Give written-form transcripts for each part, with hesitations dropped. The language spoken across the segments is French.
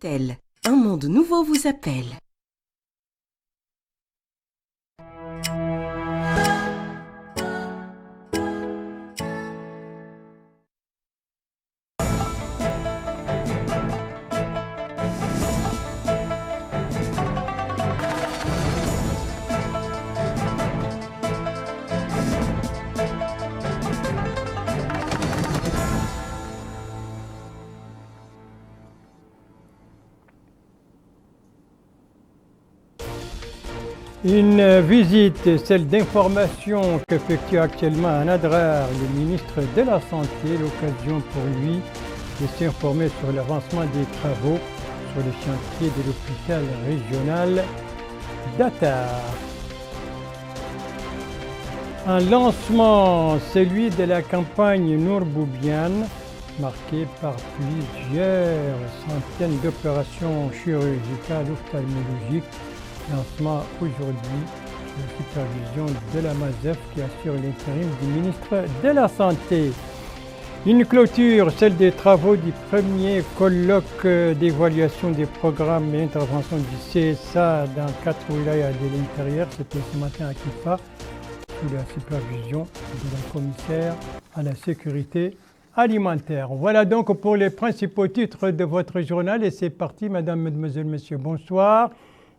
L'Hôpital, un monde nouveau vous appelle. Une visite, celle d'information qu'effectue actuellement à Nadrar le ministre de la Santé, l'occasion pour lui de s'informer sur l'avancement des travaux sur le chantier de l'hôpital régional d'Attar. Un lancement, celui de la campagne Nour Boubiane, marqué par plusieurs centaines d'opérations chirurgicales ophtalmologiques. Lancement aujourd'hui sous la supervision de la MASEF qui assure l'intérim du ministre de la Santé. Une clôture, celle des travaux du premier colloque d'évaluation des programmes et interventions du CSA dans 4 wilayas de l'intérieur. C'était ce matin à Kifa, sous la supervision de la commissaire à la sécurité alimentaire. Voilà donc pour les principaux titres de votre journal et c'est parti, mesdames, mesdemoiselles, messieurs, bonsoir.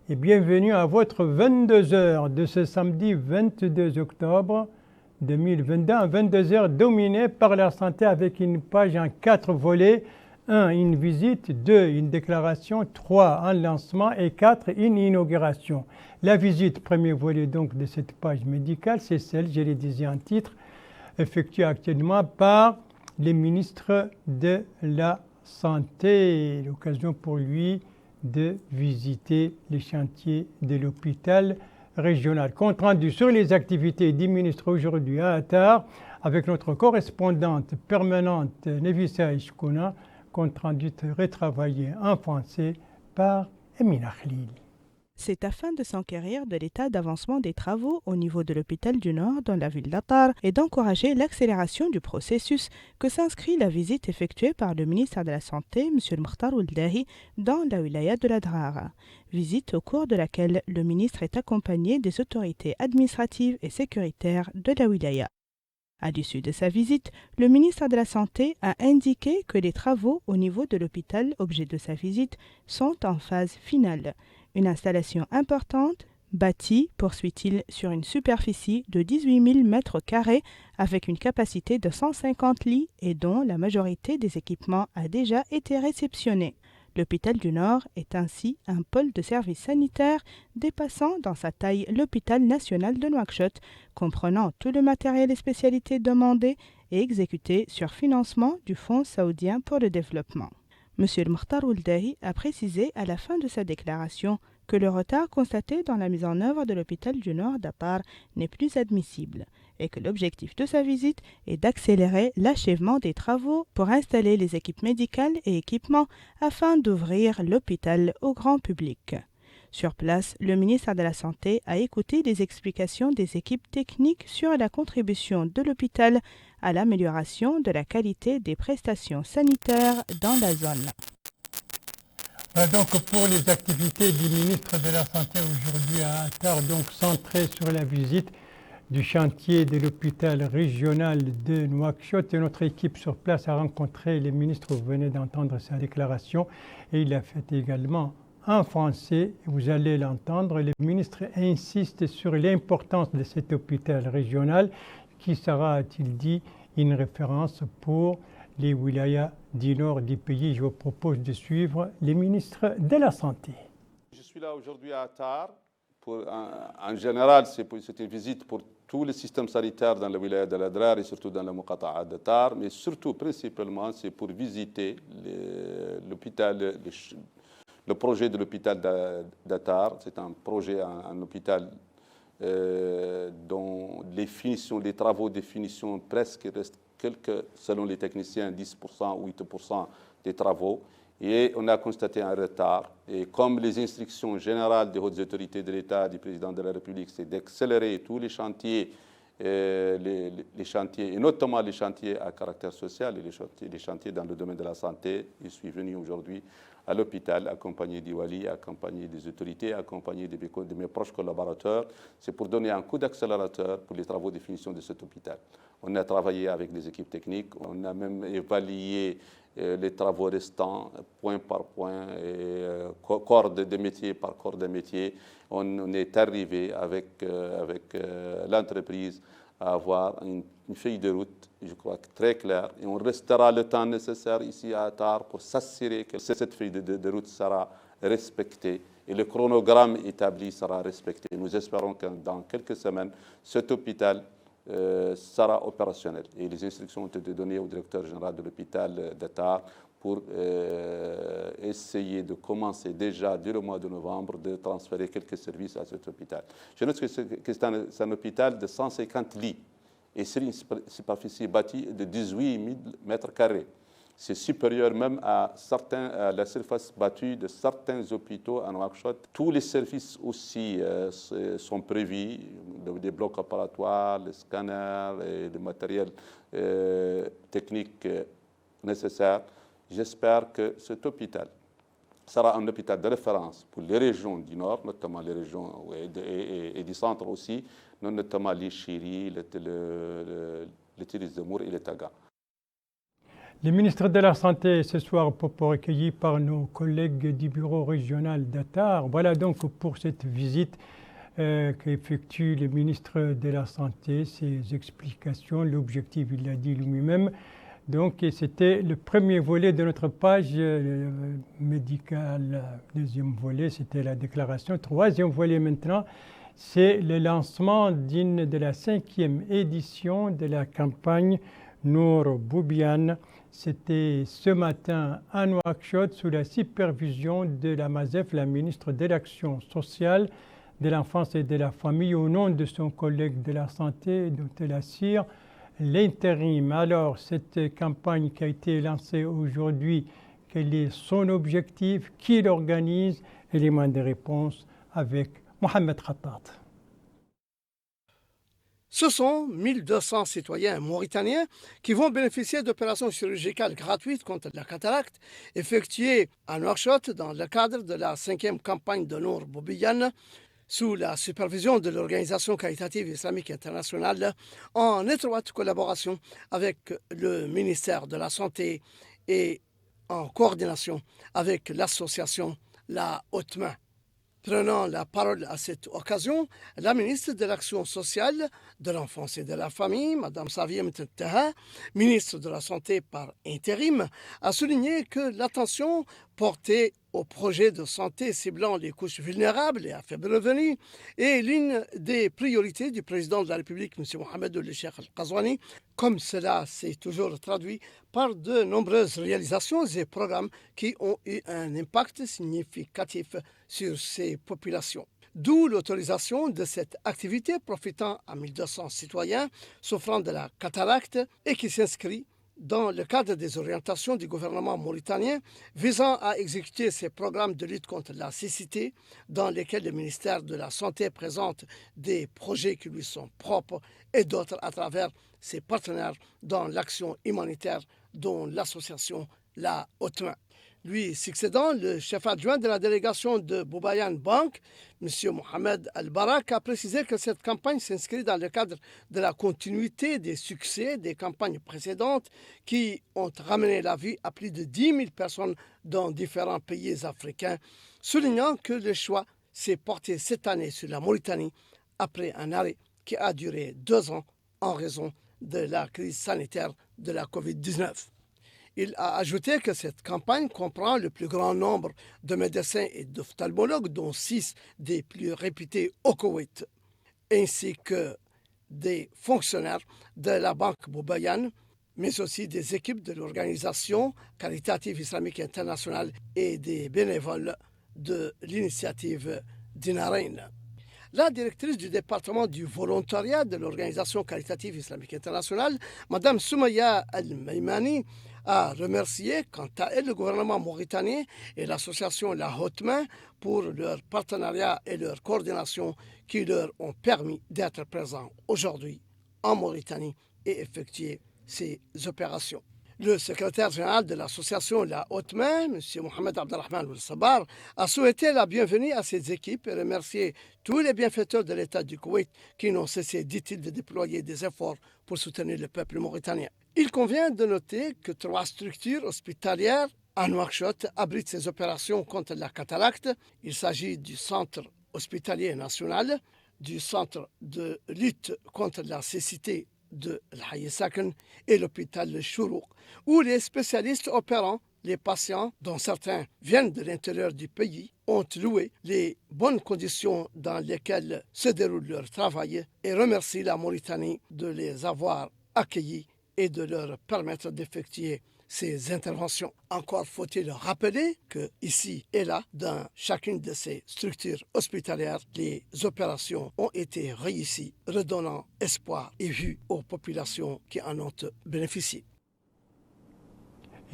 Et bienvenue à votre 22h de ce samedi 22 octobre 2022, un 22h dominé par la santé avec une page en 4 volets. 1. Une visite, 2. Une déclaration, 3. Un lancement et 4. Une inauguration. La visite, premier volet donc de cette page médicale, c'est celle, je l'ai dit en titre, effectuée actuellement par les ministres de la Santé. L'occasion pour lui de visiter les chantiers de l'hôpital régional. Compte rendu sur les activités du ministre aujourd'hui à Attar avec notre correspondante permanente Nevissa Ishkouna, compte rendu retravaillé en français par Emina Khalil. C'est afin de s'enquérir de l'état d'avancement des travaux au niveau de l'hôpital du Nord dans la ville d'Attar et d'encourager l'accélération du processus que s'inscrit la visite effectuée par le ministre de la Santé, M. Mokhtar Ould-Dahi, dans la wilaya de l'Adrar. Visite au cours de laquelle le ministre est accompagné des autorités administratives et sécuritaires de la wilaya. À l'issue de sa visite, le ministre de la Santé a indiqué que les travaux au niveau de l'hôpital, objet de sa visite, sont en phase finale. Une installation importante, bâtie, poursuit-il, sur une superficie de 18 000 mètres carrés avec une capacité de 150 lits et dont la majorité des équipements a déjà été réceptionnée. L'hôpital du Nord est ainsi un pôle de services sanitaires dépassant dans sa taille l'hôpital national de Nouakchott, comprenant tout le matériel et spécialités demandés et exécutés sur financement du Fonds saoudien pour le développement. M. Mokhtar Ould-Dahi a précisé à la fin de sa déclaration que le retard constaté dans la mise en œuvre de l'hôpital du Nord d'Attar n'est plus admissible et que l'objectif de sa visite est d'accélérer l'achèvement des travaux pour installer les équipes médicales et équipements afin d'ouvrir l'hôpital au grand public. Sur place, le ministre de la Santé a écouté les explications des équipes techniques sur la contribution de l'hôpital à l'amélioration de la qualité des prestations sanitaires dans la zone. Voilà donc pour les activités du ministre de la Santé aujourd'hui à Attar, donc centré sur la visite du chantier de l'hôpital régional de Nouakchott. Et notre équipe sur place a rencontré les ministres, vous venez d'entendre sa déclaration, et il a fait également en français, vous allez l'entendre. Le ministre insiste sur l'importance de cet hôpital régional qui sera, a-t-il dit, une référence pour les wilayas du nord du pays. Je vous propose de suivre les ministres de la Santé. Je suis là aujourd'hui à Attar. En général, c'est une visite pour tous les systèmes sanitaires dans la wilaya de l'Adrar et surtout dans la Muqata'a d'Attar, mais surtout, principalement, c'est pour visiter l'hôpital, le projet de l'hôpital d'Attar. C'est un projet, un hôpital dont les travaux de finition presque restent selon les techniciens, 10% ou 8% des travaux. Et on a constaté un retard. Et comme les instructions générales des hautes autorités de l'État, du président de la République, c'est d'accélérer tous les chantiers les chantiers, et notamment les chantiers à caractère social et les chantiers dans le domaine de la santé. Je suis venu aujourd'hui à l'hôpital, accompagné d'Iwali, accompagné des autorités, accompagné de mes proches collaborateurs. C'est pour donner un coup d'accélérateur pour les travaux de finition de cet hôpital. On a travaillé avec les équipes techniques, on a même évalué les travaux restants, point par point, et, corps de métier par corps de métier. On est arrivé avec l'entreprise à avoir une feuille de route, je crois, très claire. Et on restera le temps nécessaire ici à Attar pour s'assurer que cette feuille de route sera respectée et le chronogramme établi sera respecté. Nous espérons que dans quelques semaines, cet hôpital sera opérationnel. Et les instructions ont été données au directeur général de l'hôpital d'Attar pour essayer de commencer déjà dès le mois de novembre de transférer quelques services à cet hôpital. Je note que c'est un hôpital de 150 lits et c'est une superficie bâtie de 18 000 mètres carrés. C'est supérieur même à la surface battue de certains hôpitaux en Nouakchott. Tous les services aussi sont prévus, des blocs opératoires, les scanners et le matériel technique nécessaire. J'espère que cet hôpital sera un hôpital de référence pour les régions du Nord, notamment les régions et du centre aussi, notamment les Chiri, les Tiris de Mour et les Taga. Le ministre de la Santé ce soir pour recueilli par nos collègues du bureau régional d'Attar. Voilà donc pour cette visite qu'effectue le ministre de la Santé, ses explications, l'objectif, il l'a dit lui-même. Donc c'était le premier volet de notre page médicale. Deuxième volet, c'était la déclaration. Troisième volet maintenant, c'est le lancement de la 5e édition de la campagne Nour Boubiane. C'était ce matin à Nouakchott sous la supervision de la MASEF, la ministre de l'Action sociale, de l'enfance et de la famille, au nom de son collègue de la santé, Dr Assir, l'intérim. Alors, cette campagne qui a été lancée aujourd'hui, quel est son objectif, qui l'organise? Élément de réponse avec Mohamed Khattat. Ce sont 1200 citoyens mauritaniens qui vont bénéficier d'opérations chirurgicales gratuites contre la cataracte effectuées à Nouakchott dans le cadre de la 5e campagne de Nour Boubiane sous la supervision de l'Organisation caritative islamique internationale en étroite collaboration avec le ministère de la Santé et en coordination avec l'association La Haute Main. Prenant la parole à cette occasion, la ministre de l'Action sociale, de l'Enfance et de la Famille, Mme Saviem Taha, ministre de la Santé par intérim, a souligné que l'attention portée au projet de santé ciblant les couches vulnérables et à faible revenu est l'une des priorités du président de la République, M. Mohamed Ould Cheikh Al-Qazouani, comme cela s'est toujours traduit par de nombreuses réalisations et programmes qui ont eu un impact significatif sur ces populations. D'où l'autorisation de cette activité profitant à 1200 citoyens souffrant de la cataracte et qui s'inscrit dans le cadre des orientations du gouvernement mauritanien visant à exécuter ces programmes de lutte contre la cécité dans lesquels le ministère de la Santé présente des projets qui lui sont propres et d'autres à travers ses partenaires dans l'action humanitaire dont l'association La Haute Main. Lui succédant, le chef adjoint de la délégation de Boubiane Bank, M. Mohamed Al-Barak, a précisé que cette campagne s'inscrit dans le cadre de la continuité des succès des campagnes précédentes qui ont ramené la vie à plus de 10 000 personnes dans différents pays africains, soulignant que le choix s'est porté cette année sur la Mauritanie après un arrêt qui a duré 2 ans en raison de la crise sanitaire de la COVID-19. Il a ajouté que cette campagne comprend le plus grand nombre de médecins et d'ophtalmologues, dont 6 des plus réputés au Koweït, ainsi que des fonctionnaires de la Banque Boubiane, mais aussi des équipes de l'Organisation caritative islamique internationale et des bénévoles de l'initiative Dinarain. La directrice du département du volontariat de l'Organisation caritative islamique internationale, Mme Soumaya Al-Maimani, a remercié quant à elle le gouvernement mauritanien et l'association La Haute Main pour leur partenariat et leur coordination qui leur ont permis d'être présents aujourd'hui en Mauritanie et effectuer ces opérations. Le secrétaire général de l'association La Haute Main, M. Mohamed Abdelrahman Oul-Sabar, a souhaité la bienvenue à ces équipes et remercié tous les bienfaiteurs de l'État du Koweït qui n'ont cessé, dit-il, de déployer des efforts pour soutenir le peuple mauritanien. Il convient de noter que 3 structures hospitalières à Nouakchott abritent ces opérations contre la cataracte. Il s'agit du Centre hospitalier national, du Centre de lutte contre la cécité de l'Haï Saken et l'hôpital Le Chourouk, où les spécialistes opérant les patients, dont certains viennent de l'intérieur du pays, ont loué les bonnes conditions dans lesquelles se déroule leur travail et remercient la Mauritanie de les avoir accueillis et de leur permettre d'effectuer ces interventions. Encore faut-il rappeler que ici et là, dans chacune de ces structures hospitalières, les opérations ont été réussies, redonnant espoir et vue aux populations qui en ont bénéficié.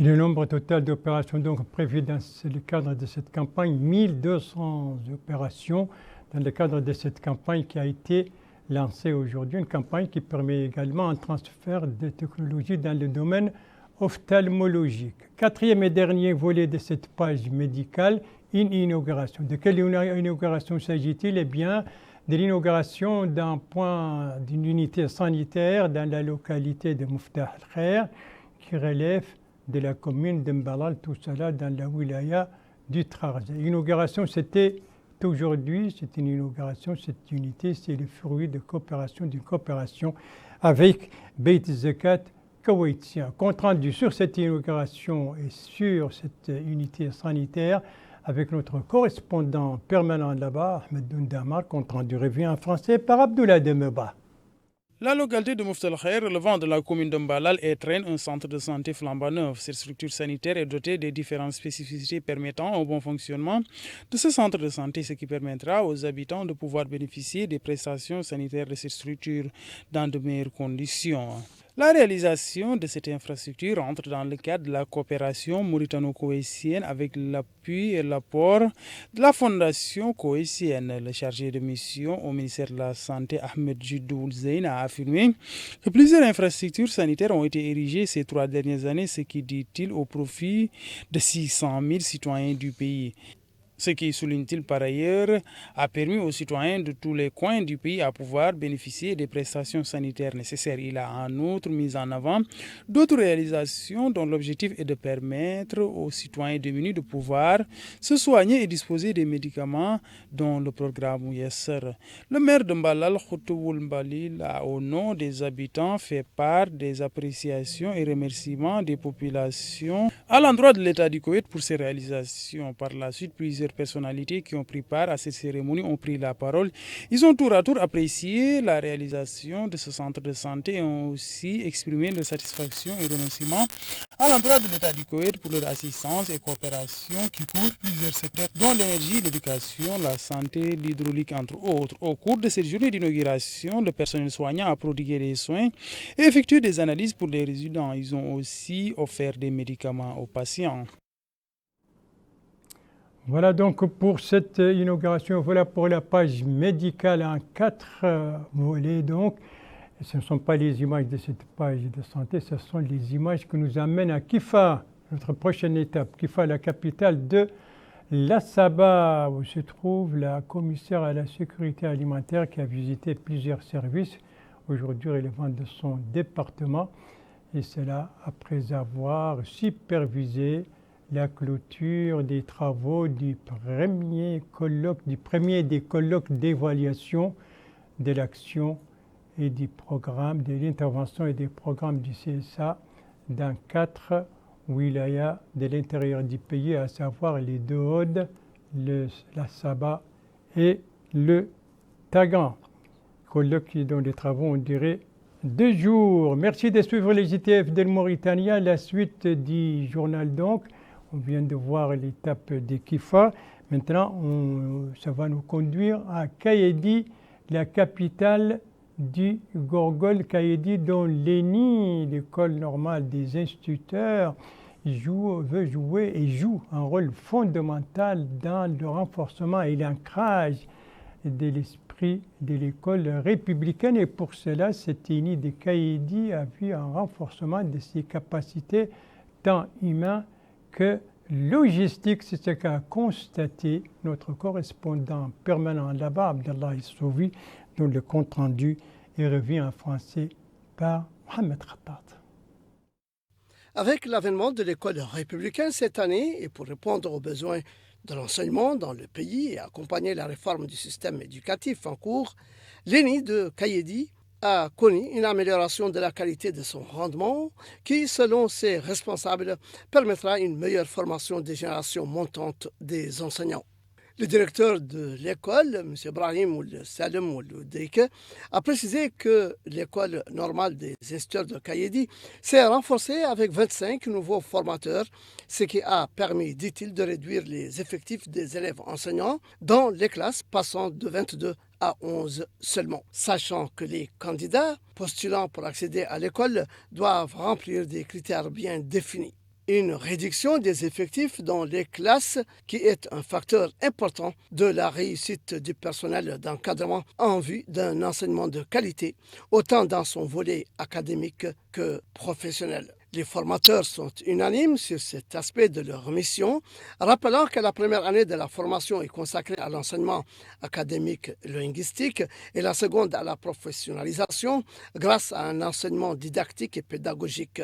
Et le nombre total d'opérations donc prévues dans le cadre de cette campagne, 1200 opérations dans le cadre de cette campagne qui a été lancée aujourd'hui, une campagne qui permet également un transfert de technologies dans le domaine ophtalmologique. 4e et dernier volet de cette page médicale, une inauguration. De quelle inauguration s'agit-il? Eh bien, de l'inauguration d'une unité sanitaire dans la localité de Mouftah al-Khair qui relève de la commune de Mbalal, tout cela dans la wilaya du Trarza. L'inauguration, c'était aujourd'hui, c'est une inauguration, cette unité, c'est le fruit d'une coopération avec Beit Zakat koweïtien. Compte rendu sur cette inauguration et sur cette unité sanitaire avec notre correspondant permanent là-bas, Ahmed Doundamar, compte rendu revient en français par Abdoulaye Demeba. La localité de Mouftah al-Khair, relevant de la commune de Mbalal, traîne un centre de santé flambant neuf. Cette structure sanitaire est dotée de différentes spécificités permettant au bon fonctionnement de ce centre de santé, ce qui permettra aux habitants de pouvoir bénéficier des prestations sanitaires de cette structure dans de meilleures conditions. La réalisation de cette infrastructure entre dans le cadre de la coopération mauritano-koweïtienne avec l'appui et l'apport de la Fondation koweïtienne. Le chargé de mission au ministère de la Santé, Ahmed Jidoul Zeyn, a affirmé que plusieurs infrastructures sanitaires ont été érigées ces 3 dernières années, ce qui, dit-il, au profit de 600 000 citoyens du pays. Ce qui, souligne-t-il par ailleurs, a permis aux citoyens de tous les coins du pays à pouvoir bénéficier des prestations sanitaires nécessaires. Il a en outre mis en avant d'autres réalisations dont l'objectif est de permettre aux citoyens démunis de pouvoir se soigner et disposer des médicaments dont le programme Yasser. Le maire de Mbalal, Khoutoul Mbalil, a au nom des habitants fait part des appréciations et remerciements des populations à l'endroit de l'État du Koweït pour ces réalisations. Par la suite, plusieurs personnalités qui ont pris part à cette cérémonie ont pris la parole. Ils ont tour à tour apprécié la réalisation de ce centre de santé et ont aussi exprimé leur satisfaction et remerciements à l'endroit de l'État du Koweït pour leur assistance et coopération qui couvrent plusieurs secteurs, dont l'énergie, l'éducation, la santé, l'hydraulique, entre autres. Au cours de cette journée d'inauguration, le personnel soignant a prodigué des soins et effectué des analyses pour les résidents. Ils ont aussi offert des médicaments aux patients. Voilà donc pour cette inauguration, voilà pour la page médicale en 4 volets donc. Et ce ne sont pas les images de cette page de santé, ce sont les images qui nous amènent à Kifa, notre prochaine étape. Kifa, la capitale de la Saba, où se trouve la commissaire à la sécurité alimentaire qui a visité plusieurs services, aujourd'hui relevant de son département. Et cela après avoir supervisé la clôture des travaux du premier des colloques d'évaluation de l'action et du programme, de l'intervention et des programmes du CSA dans 4 wilayas de l'intérieur du pays, à savoir les deux Audes, la Saba et le Tagan. Colloque dont les travaux ont duré 2 jours. Merci de suivre les ITF de Mauritania. La suite du journal donc. On vient de voir l'étape de Kifa. Maintenant, ça va nous conduire à Kayedi, la capitale du Gorgol. Kayedi, dont l'ENI, l'école normale des instituteurs, veut jouer et joue un rôle fondamental dans le renforcement et l'ancrage de l'esprit l'esprit de l'école républicaine. Et pour cela, cette uni de Kaïdi a vu un renforcement de ses capacités tant humaines que logistiques. C'est ce qu'a constaté notre correspondant permanent là-bas, Abdallah Issouvi, dont le compte-rendu est revu en français par Mohamed Khattat. Avec l'avènement de l'école républicaine cette année, et pour répondre aux besoins de l'enseignement dans le pays et accompagner la réforme du système éducatif en cours, l'ENI de Kaïdi a connu une amélioration de la qualité de son rendement qui, selon ses responsables, permettra une meilleure formation des générations montantes des enseignants. Le directeur de l'école, M. Ibrahim Ould Salem Ould Deike, a précisé que l'école normale des instituteurs de Kaïdi s'est renforcée avec 25 nouveaux formateurs, ce qui a permis, dit-il, de réduire les effectifs des élèves enseignants dans les classes, passant de 22 à 11 seulement. Sachant que les candidats postulant pour accéder à l'école doivent remplir des critères bien définis. Une réduction des effectifs dans les classes qui est un facteur important de la réussite du personnel d'encadrement en vue d'un enseignement de qualité, autant dans son volet académique que professionnel. Les formateurs sont unanimes sur cet aspect de leur mission, rappelant que la première année de la formation est consacrée à l'enseignement académique linguistique et la seconde à la professionnalisation grâce à un enseignement didactique et pédagogique,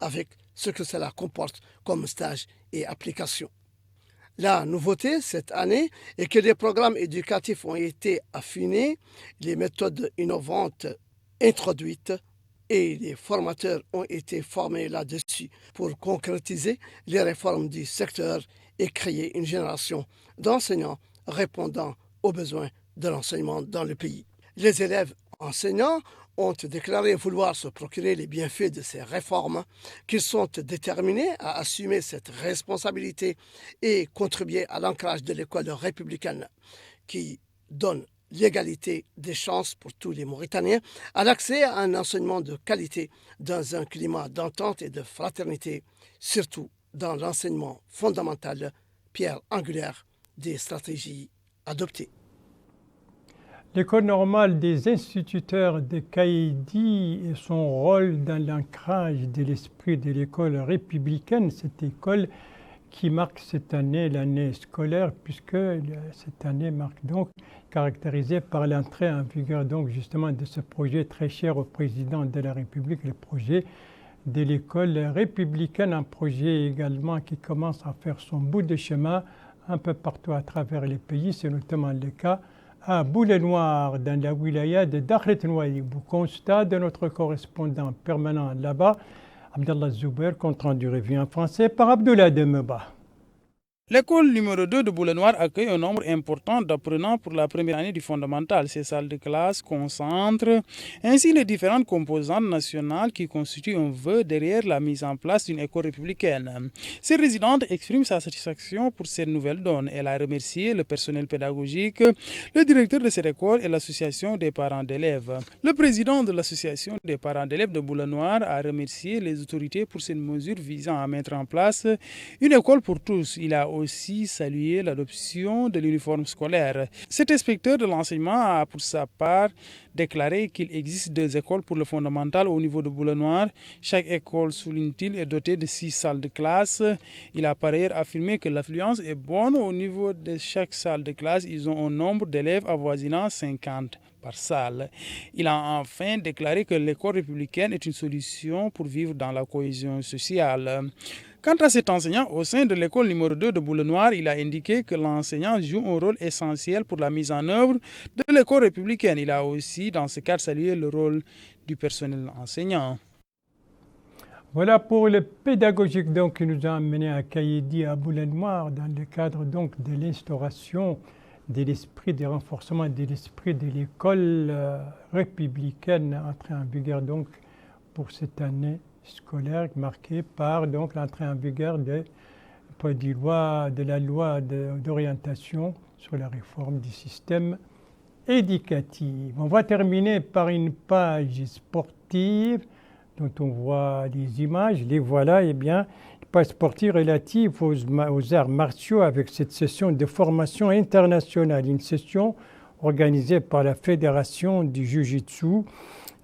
avec ce que cela comporte comme stage et application. La nouveauté cette année est que les programmes éducatifs ont été affinés, les méthodes innovantes introduites et les formateurs ont été formés là-dessus pour concrétiser les réformes du secteur et créer une génération d'enseignants répondant aux besoins de l'enseignement dans le pays. Les élèves enseignants ont déclaré vouloir se procurer les bienfaits de ces réformes, qu'ils sont déterminés à assumer cette responsabilité et contribuer à l'ancrage de l'école républicaine qui donne l'égalité des chances pour tous les Mauritaniens à l'accès à un enseignement de qualité dans un climat d'entente et de fraternité, surtout dans l'enseignement fondamental, pierre angulaire des stratégies adoptées. L'école normale des instituteurs de Kaïdi et son rôle dans l'ancrage de l'esprit de l'école républicaine, cette école qui marque cette année l'année scolaire, puisque cette année marque donc caractérisée par l'entrée en vigueur donc justement de ce projet très cher au président de la République, le projet de l'école républicaine, un projet également qui commence à faire son bout de chemin un peu partout à travers les pays, c'est notamment le cas à Boulay-Noir, dans la wilaya de Dakhlet Nouaïb, constat de notre correspondant permanent là-bas, Abdallah Zouber, compte rendu revue en français par Abdoulaye Demeba. L'école numéro 2 de Boulay-Noir accueille un nombre important d'apprenants pour la première année du fondamental. Ces salles de classe concentrent ainsi les différentes composantes nationales qui constituent un vœu derrière la mise en place d'une école républicaine. Ces résidentes expriment sa satisfaction pour cette nouvelle donne. Elle a remercié le personnel pédagogique, le directeur de cette école et l'association des parents d'élèves. Le président de l'association des parents d'élèves de Boulay-Noir a remercié les autorités pour cette mesure visant à mettre en place une école pour tous. Il a aussi salué l'adoption de l'uniforme scolaire. Cet inspecteur de l'enseignement a pour sa part déclaré qu'il existe 2 écoles pour le fondamental au niveau de Boulay-Noir. Chaque école, souligne-t-il, est dotée de 6 salles de classe. Il a par ailleurs affirmé que l'affluence est bonne au niveau de chaque salle de classe. Ils ont un nombre d'élèves avoisinant 50 par salle. Il a enfin déclaré que l'école républicaine est une solution pour vivre dans la cohésion sociale. Quant à cet enseignant, au sein de l'école numéro 2 de Boulay-Noir, il a indiqué que l'enseignant joue un rôle essentiel pour la mise en œuvre de l'école républicaine. Il a aussi, dans ce cadre, salué le rôle du personnel enseignant. Voilà pour le pédagogique donc, qui nous a amené à Kaïdi, à Boulay-Noir, dans le cadre donc de l'instauration de l'esprit, du renforcement de l'esprit de l'école républicaine entrée en vigueur donc pour cette année scolaire marquée par donc l'entrée en vigueur de la loi d'orientation sur la réforme du système éducatif. On va terminer par une page sportive dont on voit des images. Les voilà, eh bien, page sportive relative aux arts martiaux avec cette session de formation internationale, une session organisé par la Fédération du Jiu-Jitsu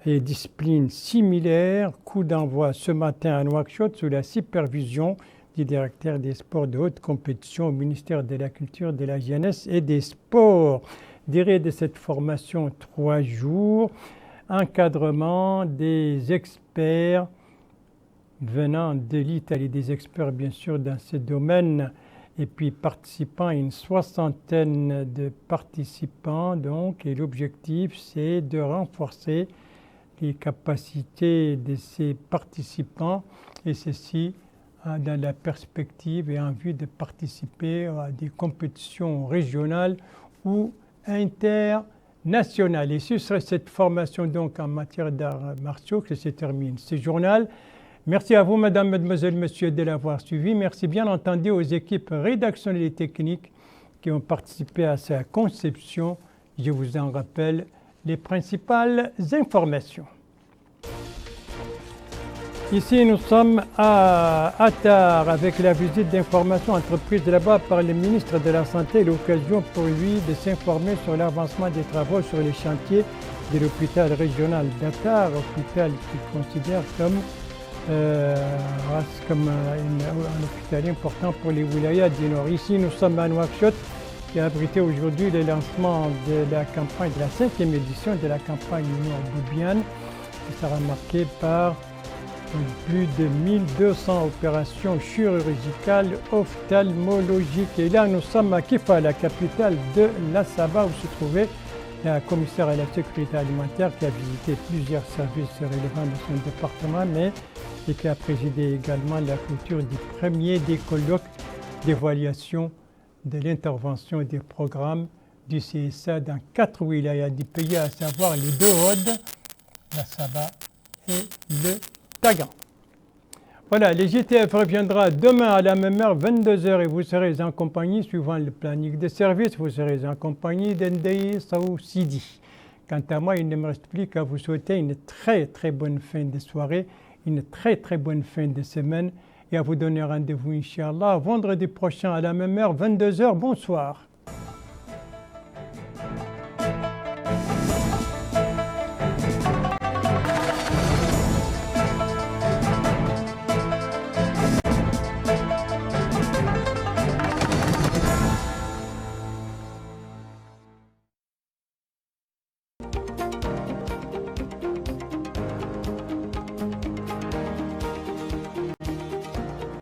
et discipline similaire. Coup d'envoi ce matin à Nouakchott sous la supervision du directeur des sports de haute compétition au ministère de la Culture, de la Jeunesse et des Sports. Durée de cette formation, 3 jours. Encadrement des experts venant de l'Italie, des experts bien sûr dans ce domaine, et puis participants, une 60aine de participants donc, et l'objectif c'est de renforcer les capacités de ces participants, et ceci dans la perspective et en vue de participer à des compétitions régionales ou internationales. Et ce serait cette formation donc en matière d'arts martiaux que se termine ce journal. Merci à vous, mesdames, mesdemoiselles, messieurs, de l'avoir suivi. Merci bien entendu aux équipes rédactionnelles et techniques qui ont participé à sa conception. Je vous en rappelle les principales informations. Ici, nous sommes à Attar avec la visite d'information entreprise là-bas par le ministre de la Santé, l'occasion pour lui de s'informer sur l'avancement des travaux sur les chantiers de l'hôpital régional d'Attar, hôpital qu'il considère comme un hôpital important pour les wilayas du Nord. Ici, nous sommes à Nouakchott, qui a abrité aujourd'hui le lancement de la campagne, de la 5e édition de la campagne Nour-Boubiane, qui sera marquée par plus de 1200 opérations chirurgicales ophtalmologiques. Et là, nous sommes à Kifa, la capitale de la Saba, où se trouvait la commissaire à la sécurité alimentaire qui a visité plusieurs services relevant de son département, et qui a présidé également la clôture du premier des colloques d'évaluation de l'intervention et des programmes du CSA dans 4 wilayas du pays, à savoir les 2 Rhodes, la Saba et le Tagan. Voilà, le GTF reviendra demain à la même heure, 22h, et vous serez en compagnie, suivant le planning de service, vous serez en compagnie d'Ndei Saou Sidi. Quant à moi, il ne me reste plus qu'à vous souhaiter une très très bonne fin de soirée, une très très bonne fin de semaine, et à vous donner rendez-vous, Inch'Allah, vendredi prochain à la même heure, 22h. Bonsoir.